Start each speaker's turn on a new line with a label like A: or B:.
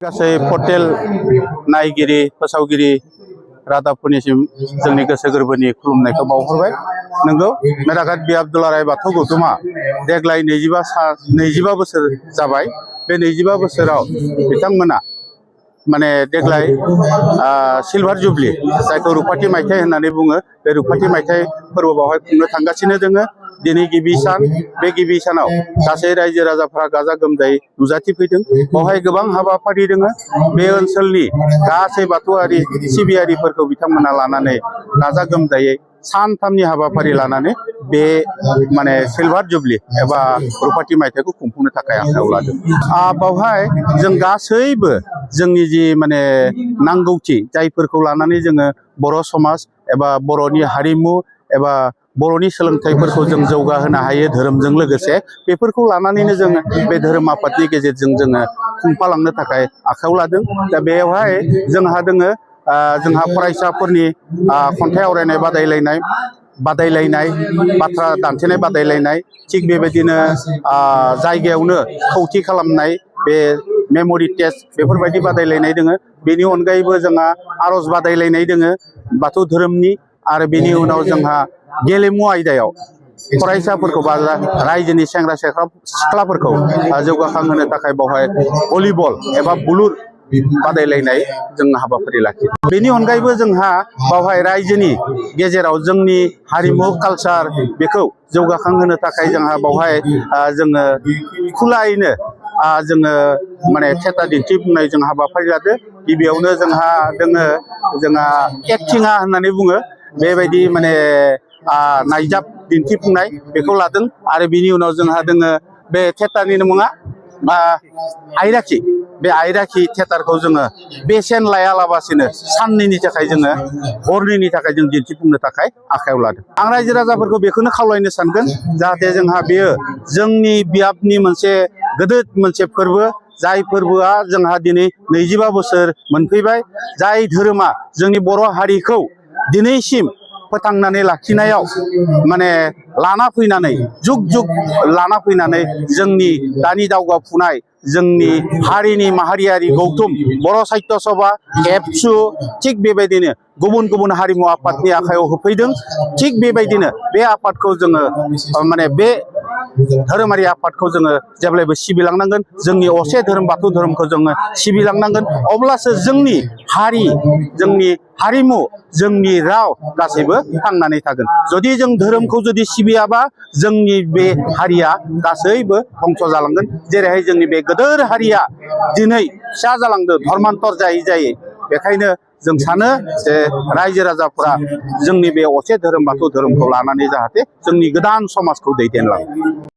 A: गासै पर्टेल नायगिरि फोसावगिरि रादाबफोरनिसिम जोंनि गोसो गोरबोनि खुलुमनायखौ बावहरबाय। नंगौ मेराघाट बि आब्दुल्ला राय बाथौ गौथुमा देग्लाय 25 बोसोर जाबाय। बे 25 बोसोराव बिथांमोना माने देग्लाय सिलभार जुबली जायखौ रुपाथि मायथाइ होननानै बुङो, बे रुपाथि मायथाइ फोरबो बावहाय खुंनो थांगासिनो दोङो। दिनै गिबि सान, बे गिबि सानाव गासै रायजो राजाफ्रा गाजा गोमजायै नुजाथिफैदों। बावहाय गोबां हाबाफारि दोङो। बे ओनसोलनि गासै बाथौआरि सिबियारिफोरखौ बिथांमोना लानानै गाजा गोमजायै सानथामनि हाबाफारि लानानै बे माने सिलभार जुबली एबा रुपाथि मायथाइखौ खुंफुंनो थाखाय आखायाव लादों। बावहाय जों गासैबो जोंनि जि माने नांगौथि जायफोरखौ लानानै जोङो बर' समाज एबा बर'नि हारिमु एबा बर'नि सोलोंथाइफोरखौ जों जौगाहोनो हायो धोरोमजों लोगोसे, बेफोरखौ लानानैनो जोङो बे धोरोम आफादनि गेजेरजों जोङो खुंफालांनो थाखाय आखायाव लादों। दा बेवहाय जोंहा दोङो जोंहा फरायसाफोरनि खन्थाइ आवरायनाय बादायलायनाय, बाथ्रा दान्थेनाय बादायलायनाय, थिग बेबायदिनो जायगायावनो खौथि खालामनाय बे मेम'रि टेस्ट बेफोरबायदि बादायलायनाय दोङो। बेनि अनगायैबो जोंहा आर'ज बादायलायनाय दोङो बाथौ धोरोमनि, आरो बेनि उनाव जोंहा गेलेमु आयदायाव फरायसाफोरखौ बा रायजोनि सेंग्रा सिख्लाफोरखौ जौगाखांहोनो थाखाय बावहाय भलिबल एबा बुलुर बादायलायनाय जों हाबाफारि लाखियो। बेनि अनगायैबो जोंहा बावहाय रायजोनि गेजेराव जोंनि हारिमु कालचार बेखौ जौगाखांहोनो थाखाय जोंहा बावहाय जोङो खुलायैनो जोङो माने थियेटार दिन्थिफुंनाय जों हाबाफारि लादो। गिबियावनो जोंहा दोङो एक्टिङा होननानै बुङो, बेबायदि माने नायजाब दिन्थिफुंनाय बेखौ लादों। आरो बिनि उनाव जोंहा दोङो बे थियेटारनिनो मुङा आयराखि। बे आयराखि थियेटारखौ जोङो बेसेन लायालाबासिनो साननैनि थाखाय जोङो हरनैनि थाखाय जों दिन्थिफुंनो थाखाय आखायाव लादों। आं रायजो राजाफोरखौ बेखौनो खावलायनो सानगोन, जाहाथे जोंहा बेयो जोंनि बियाबनि मोनसे गोदोर मोनसे फोरबो, जाय फोरबोआ जोंहा दिनै 25 बोसोर मोनफैबाय। जाय धोरोमा जोंनि बर' हारिखौ दिनैसिम फोथांनानै लाखिनायाव माने लाना फैनानै जुग जुग लाना फैनानै जोंनि दानि दावगाफुनाय जोंनि हारिनि माहारियारि गौथुम बर' साहित्य सभा, एबसु, थिग बेबायदिनो गुबुन गुबुन हारिमु आफादनि आखायाव होफैदों। थिग बेबायदिनो बे आफादखौ जोङो माने बे धोरोमारि आफादखौ जोङो जेब्लायबो सिबिलांनांगोन। जोंनि असे धोरोम बाथौ धोरोमखौ जोङो सिबिलांनांगोन। अब्लासो जोंनि हारि, जोंनि हारिमु, जोंनि राव गासैबो थांनानै थागोन। जुदि जों धोरोमखौ जुदि सिबियाबा जोंनि बे हारिया गासैबो धंस जालांगोन। जेरैहाय जोंनि बे गोदोर हारिया दिनै फिसा जालांदों धर्मान्तर जायै जायै। बेखायनो जों सानो जे रायजो राजाफ्रा जोंनि बे असे धोरोम बाथौ धोरोमखौ लानानै जाहाथे जोंनि गोदान समाजखौ दैदेनलाङो।